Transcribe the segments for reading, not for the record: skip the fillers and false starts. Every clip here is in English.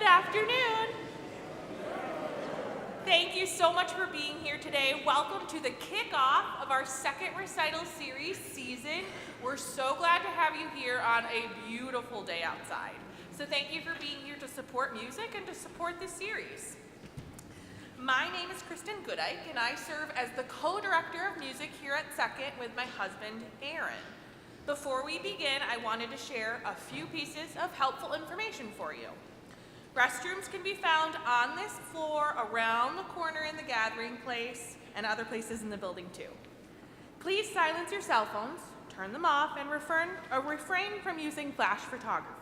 afternoon. Thank you so much for being here today. Welcome to the kickoff of our second recital series season. We're so glad to have you here on a beautiful day outside. So thank you for being here to support music and to support this series. My name is Kristen Goodike, and I serve as the co-director of music here at Second with my husband, Aaron. Before we begin, I wanted to share a few pieces of helpful information for you. Restrooms can be found on this floor, around the corner in the gathering place, and other places in the building too. Please silence your cell phones, turn them off, and refrain from using flash photography.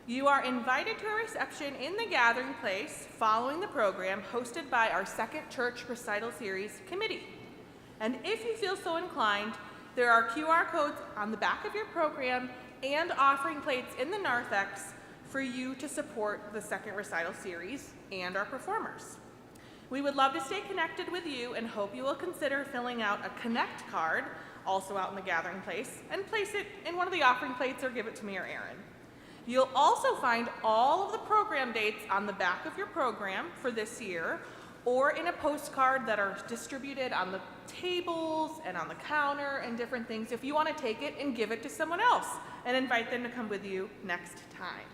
You are invited to a reception in the gathering place following the program hosted by our Second Church Recital Series Committee. And if you feel so inclined, there are QR codes on the back of your program and offering plates in the narthex for you to support the Second Recital Series and our performers. We would love to stay connected with you and hope you will consider filling out a Connect card, also out in the gathering place, and place it in one of the offering plates or give it to me or Aaron. You'll also find all of the program dates on the back of your program for this year, or in a postcard that are distributed on the tables and on the counter and different things if you want to take it and give it to someone else and invite them to come with you next time.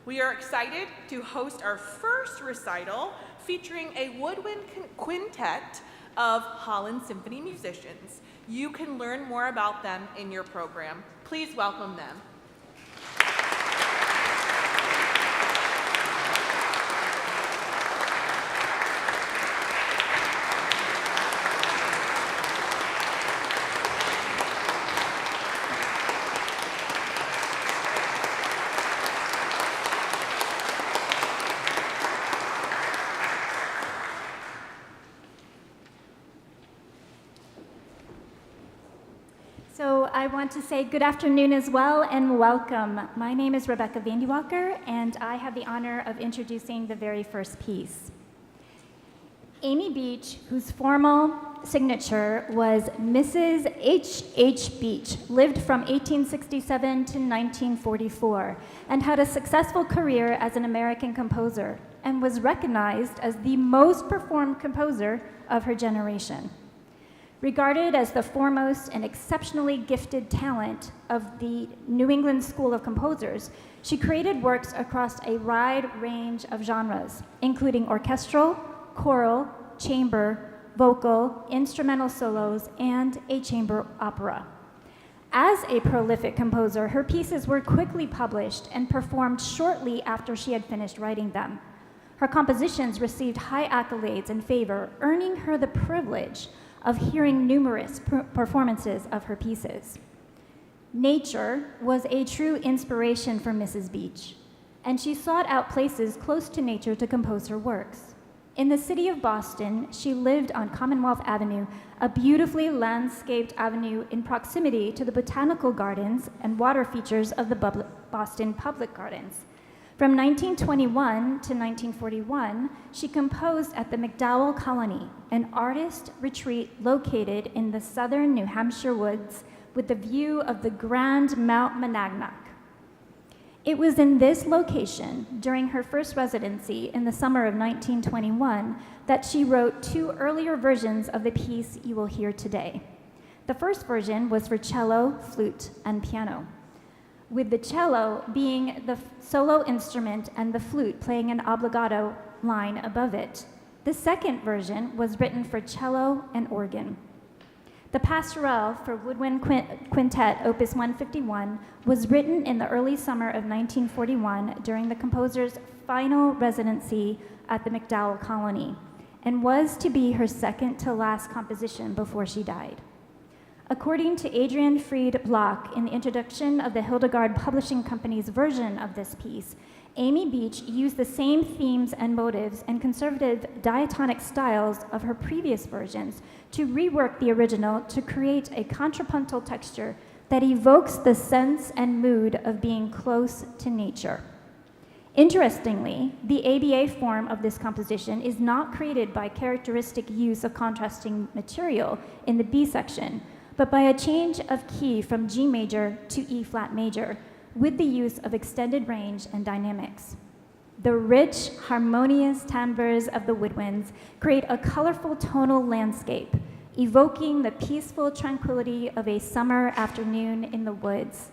We are excited to host our first recital featuring a Woodwind Quintet of Holland Symphony musicians. You can learn more about them in your program. Please welcome them. So I want to say good afternoon as well and welcome. My name is Rebecca Vandiewalker, and I have the honor of introducing the very first piece. Amy Beach, whose formal signature was Mrs. H. Beach, lived from 1867 to 1944 and had a successful career as an American composer and was recognized as the most performed composer of her generation. Regarded as the foremost and exceptionally gifted talent of the New England School of Composers, she created works across a wide range of genres, including orchestral, choral, chamber, vocal, instrumental solos, and a chamber opera. As a prolific composer, her pieces were quickly published and performed shortly after she had finished writing them. Her compositions received high accolades and favor, earning her the privilege of hearing numerous performances of her pieces. Nature was a true inspiration for Mrs. Beach, and she sought out places close to nature to compose her works. In the city of Boston, she lived on Commonwealth Avenue, a beautifully landscaped avenue in proximity to the botanical gardens and water features of the Boston Public Gardens. From 1921 to 1941, she composed at the MacDowell Colony, an artist retreat located in the southern New Hampshire woods with the view of the grand Mount Monadnock. It was in this location, during her first residency in the summer of 1921, that she wrote two earlier versions of the piece you will hear today. The first version was for cello, flute, and piano, with the cello being the solo instrument and the flute playing an obbligato line above it. The second version was written for cello and organ. The Pastorelle for Woodwind Quintet, Opus 151, was written in the early summer of 1941 during the composer's final residency at the MacDowell Colony, and was to be her second to last composition before she died. According to Adrian Fried Bloch in the introduction of the Hildegard Publishing Company's version of this piece, Amy Beach used the same themes and motives and conservative diatonic styles of her previous versions to rework the original to create a contrapuntal texture that evokes the sense and mood of being close to nature. Interestingly, the ABA form of this composition is not created by characteristic use of contrasting material in the B section, but by a change of key from G major to E flat major, with the use of extended range and dynamics. The rich, harmonious timbres of the woodwinds create a colorful tonal landscape, evoking the peaceful tranquility of a summer afternoon in the woods,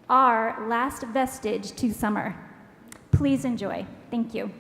our last vestige to summer. Please enjoy. Thank you.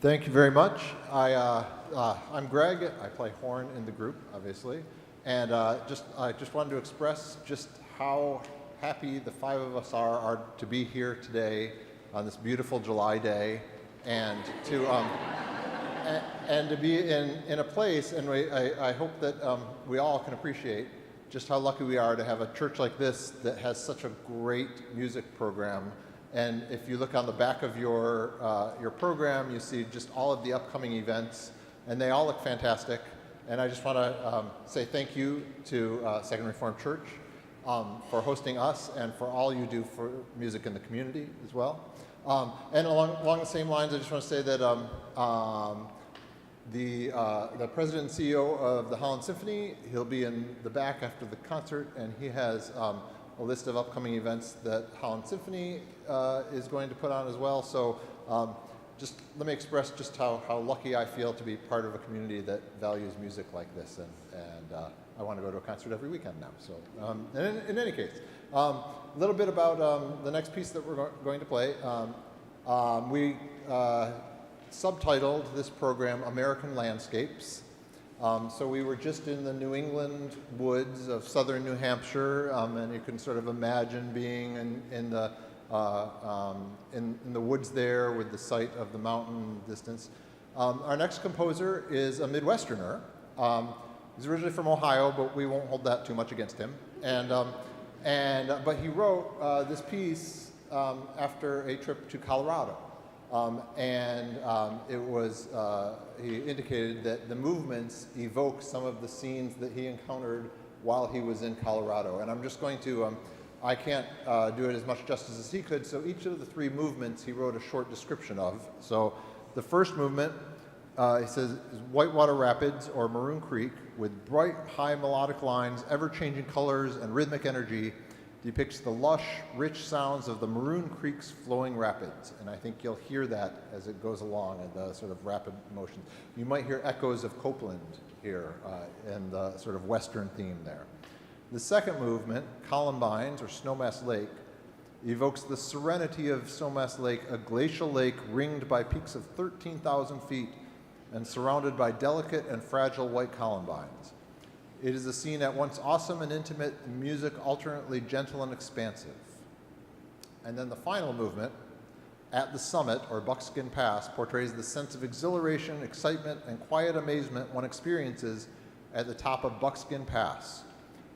Thank you very much. I'm Greg. I play horn in the group, obviously. And I just wanted to express just how happy the five of us are to be here today on this beautiful July day, and to and to be in a place, and I hope that we all can appreciate just how lucky we are to have a church like this that has such a great music program. And if you look on the back of your program, you see just all of the upcoming events, and they all look fantastic. And I just want to say thank you to Second Reformed Church for hosting us and for all you do for music in the community as well. And along the same lines, I just want to say that the president and CEO of the Holland Symphony, he'll be in the back after the concert, and he has a list of upcoming events that Holland Symphony is going to put on as well. So just let me express just how lucky I feel to be part of a community that values music like this, and I want to go to a concert every weekend now. So in any case, a little bit about the next piece that we're going to play. We subtitled this program American Landscapes. So we were just in the New England woods of southern New Hampshire, and you can sort of imagine being in the woods there with the sight of the mountain distance. Our next composer is a Midwesterner. He's originally from Ohio, but we won't hold that too much against him. But he wrote this piece after a trip to Colorado. He indicated that the movements evoke some of the scenes that he encountered while he was in Colorado. And I'm just going to, I can't do it as much justice as he could, so each of the three movements he wrote a short description of. So the first movement, he says, is Whitewater Rapids or Maroon Creek, with bright, high melodic lines, ever-changing colors, and rhythmic energy, depicts the lush, rich sounds of the Maroon Creek's flowing rapids. And I think you'll hear that as it goes along in the sort of rapid motion. You might hear echoes of Copeland here in the sort of western theme there. The second movement, Columbines or Snowmass Lake, evokes the serenity of Snowmass Lake, a glacial lake ringed by peaks of 13,000 feet and surrounded by delicate and fragile white columbines. It is a scene at once awesome and intimate, music alternately gentle and expansive. And then the final movement, At the Summit, or Buckskin Pass, portrays the sense of exhilaration, excitement, and quiet amazement one experiences at the top of Buckskin Pass,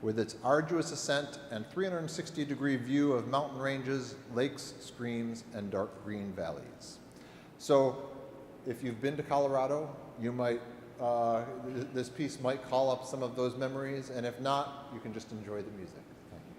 with its arduous ascent and 360-degree view of mountain ranges, lakes, streams, and dark green valleys. So if you've been to Colorado, you might this piece might call up some of those memories, and if not, you can just enjoy the music. Thank you.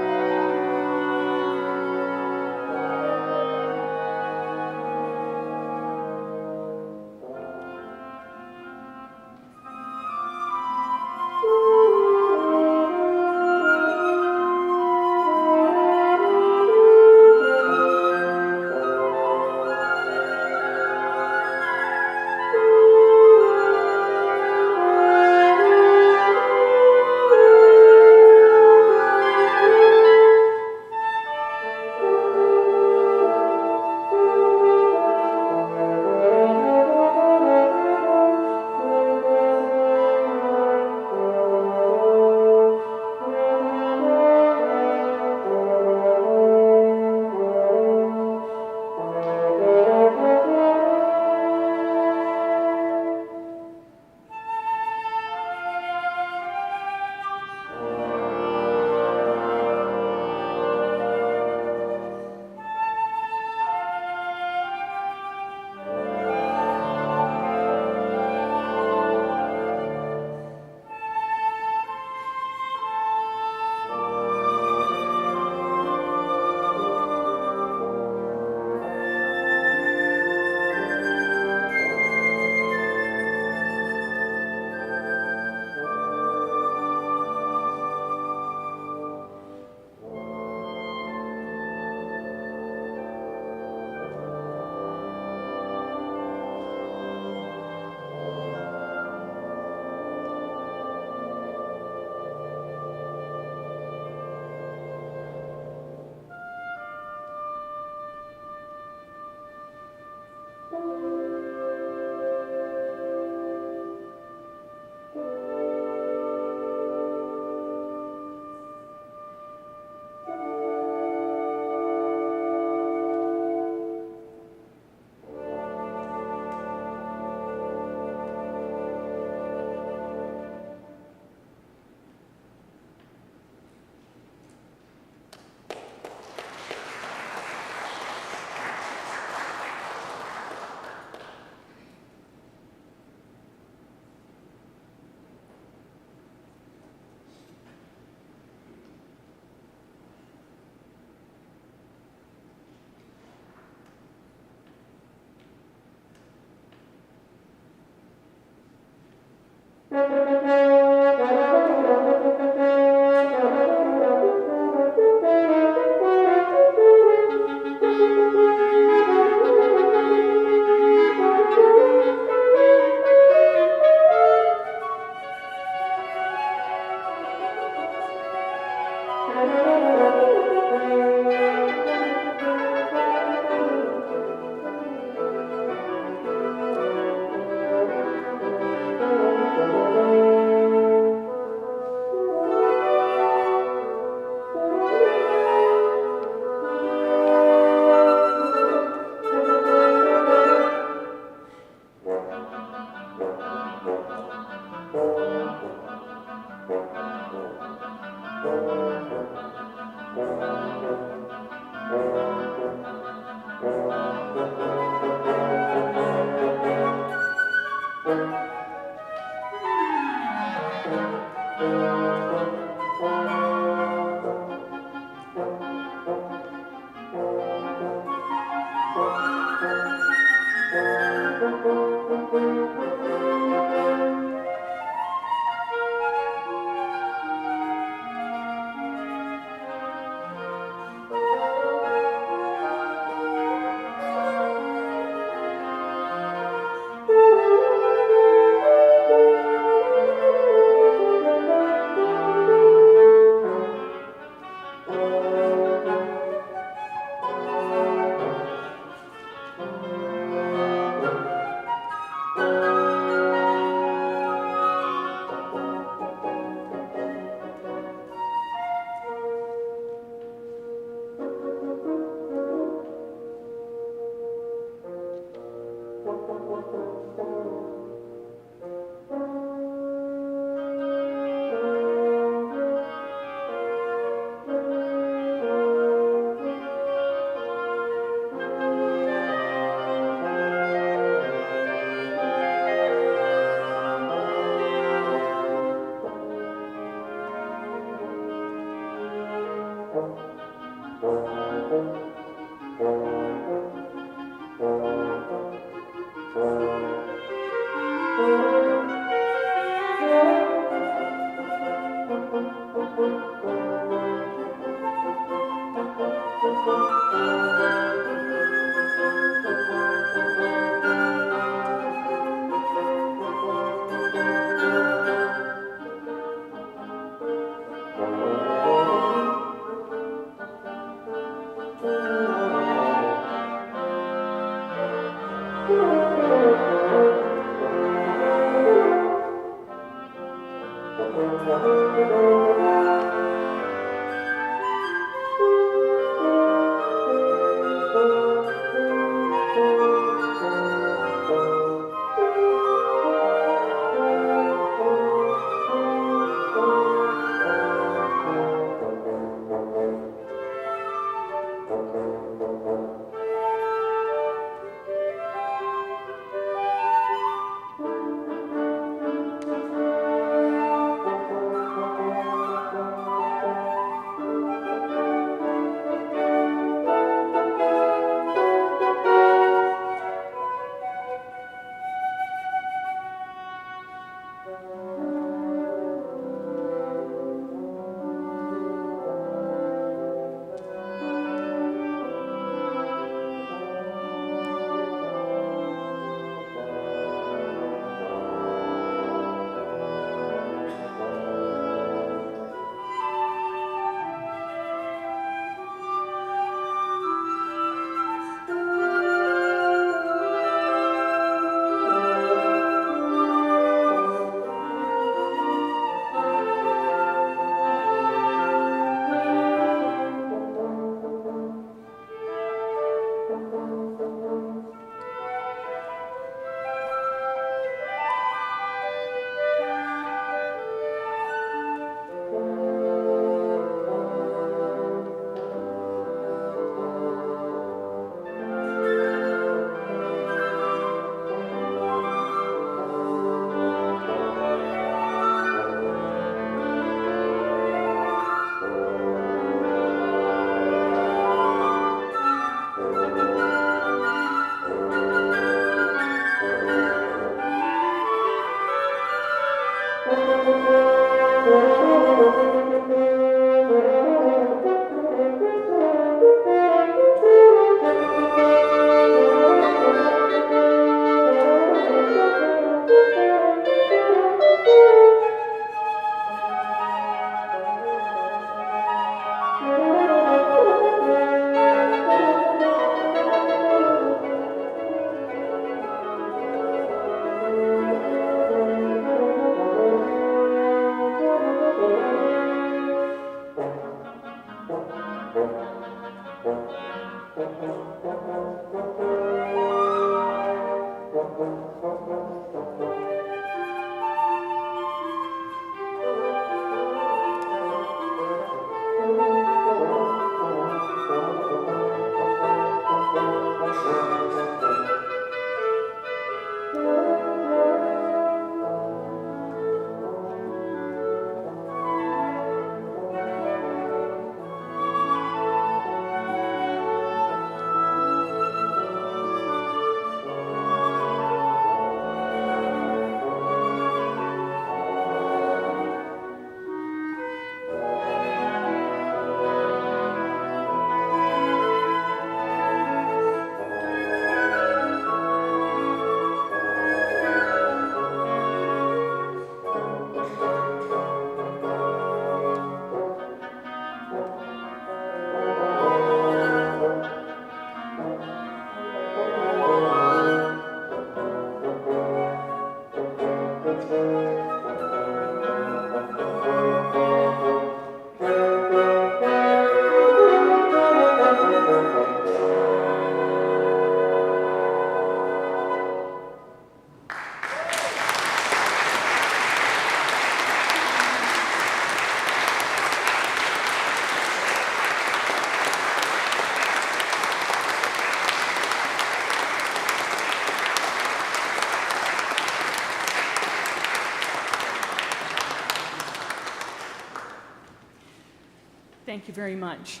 Thank you very much.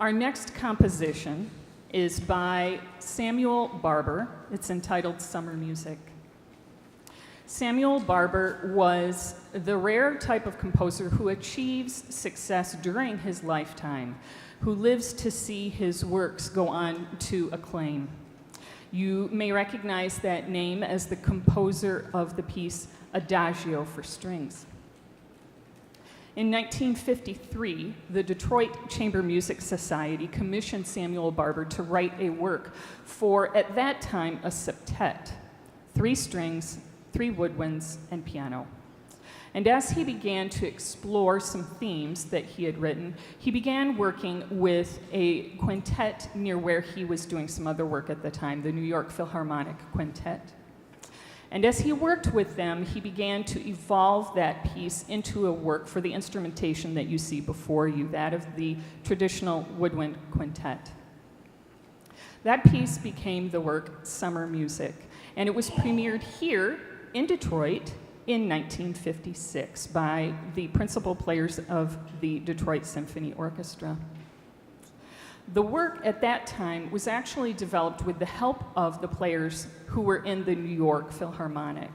Our next composition is by Samuel Barber. It's entitled Summer Music. Samuel Barber was the rare type of composer who achieves success during his lifetime, who lives to see his works go on to acclaim. You may recognize that name as the composer of the piece Adagio for Strings. In 1953, the Detroit Chamber Music Society commissioned Samuel Barber to write a work for, at that time, a septet, 3 strings, 3 woodwinds, and piano. And as he began to explore some themes that he had written, he began working with a quintet near where he was doing some other work at the time, the New York Philharmonic Quintet. And as he worked with them, he began to evolve that piece into a work for the instrumentation that you see before you, that of the traditional Woodwind Quintet. That piece became the work Summer Music, and it was premiered here in Detroit in 1956 by the principal players of the Detroit Symphony Orchestra. The work at that time was actually developed with the help of the players who were in the New York Philharmonic.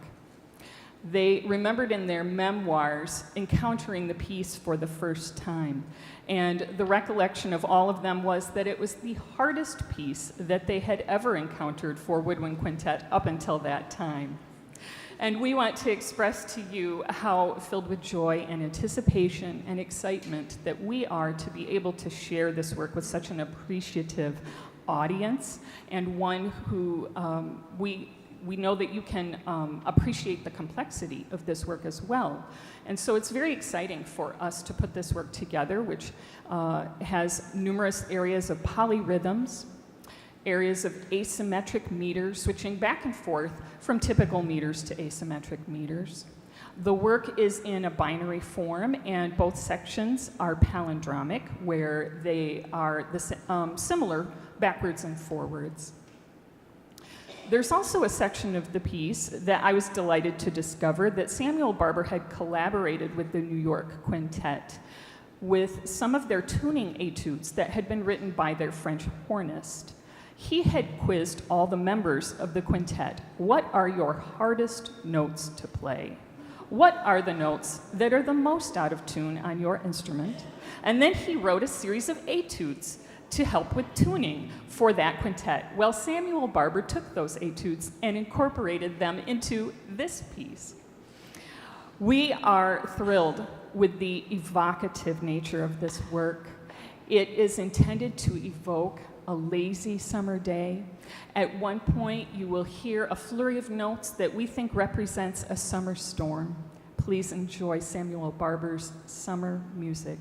They remembered in their memoirs encountering the piece for the first time, and the recollection of all of them was that it was the hardest piece that they had ever encountered for Woodwind Quintet up until that time. And we want to express to you how filled with joy and anticipation and excitement that we are to be able to share this work with such an appreciative audience, and one who we know that you can appreciate the complexity of this work as well. And so it's very exciting for us to put this work together, which has numerous areas of polyrhythms, areas of asymmetric meters, switching back and forth from typical meters to asymmetric meters. The work is in a binary form, and both sections are palindromic, where they are similar backwards and forwards. There's also a section of the piece that I was delighted to discover that Samuel Barber had collaborated with the New York Quintet with some of their tuning etudes that had been written by their French hornist. He had quizzed all the members of the quintet. What are your hardest notes to play? What are the notes that are the most out of tune on your instrument? And then he wrote a series of etudes to help with tuning for that quintet. Well, Samuel Barber took those etudes and incorporated them into this piece. We are thrilled with the evocative nature of this work. It is intended to evoke a lazy summer day. At one point, you will hear a flurry of notes that we think represents a summer storm. Please enjoy Samuel Barber's Summer Music.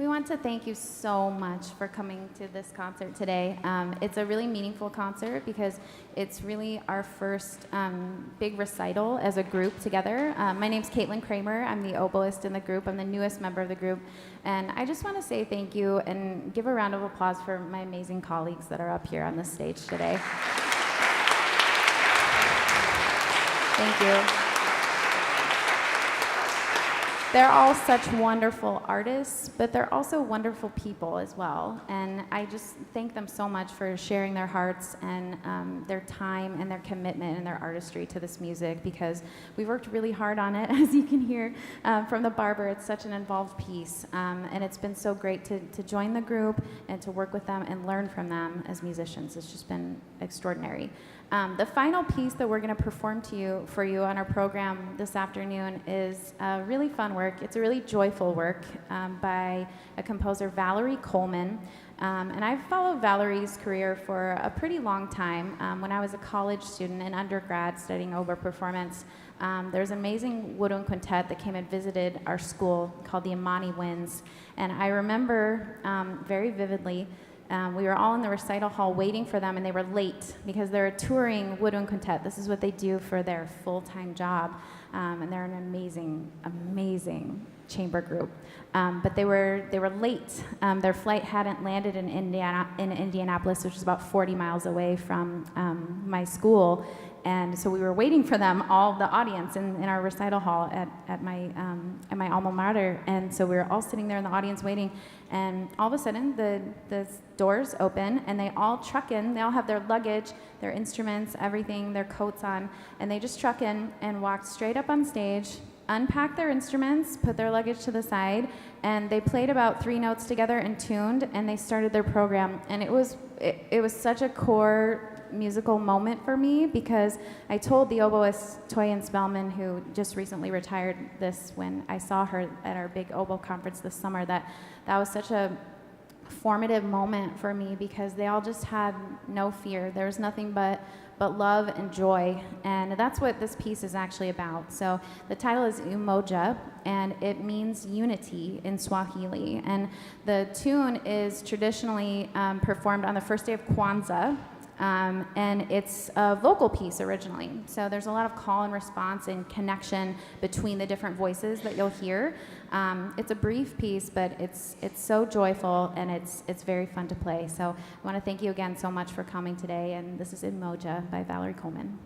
We want to thank you so much for coming to this concert today. It's a really meaningful concert because it's really our first big recital as a group together. My name's Caitlin Kramer. I'm the oboist in the group. I'm the newest member of the group. And I just want to say thank you and give a round of applause for my amazing colleagues that are up here on the stage today. Thank you. They're all such wonderful artists, but they're also wonderful people as well. And I just thank them so much for sharing their hearts and their time and their commitment and their artistry to this music, because we worked really hard on it, as you can hear from the Barber. It's such an involved piece. And it's been so great to join the group and to work with them and learn from them as musicians. It's just been extraordinary. The final piece that we're going to perform for you on our program this afternoon is a really fun work. It's a really joyful work by a composer, Valerie Coleman. And I've followed Valerie's career for a pretty long time. When I was a college student in undergrad studying oboe performance, there's an amazing Woodwind Quintet that came and visited our school called the Imani Winds. And I remember very vividly we were all in the recital hall waiting for them, and they were late because they're a touring Woodwind Quintet. This is what they do for their full-time job, and they're an amazing, amazing chamber group. But they were late. Their flight hadn't landed in Indianapolis, which is about 40 miles away from my school. And so we were waiting for them, all the audience in our recital hall at my alma mater. And so we were all sitting there in the audience waiting. And all of a sudden, the doors open, and they all truck in. They all have their luggage, their instruments, everything, their coats on. And they just truck in and walked straight up on stage, unpacked their instruments, put their luggage to the side, and they played about 3 notes together and tuned, and they started their program. And it was such a core musical moment for me, because I told the oboist Toyin Spellman, who just recently retired this when I saw her at our big oboe conference this summer, that was such a formative moment for me, because they all just had no fear. There was nothing but love and joy, and that's what this piece is actually about. So the title is Umoja, and it means unity in Swahili, and the tune is traditionally performed on the first day of Kwanzaa. And it's a vocal piece originally. So there's a lot of call and response and connection between the different voices that you'll hear. It's a brief piece, but it's so joyful, and it's very fun to play. So I want to thank you again so much for coming today. And this is Umoja by Valerie Coleman.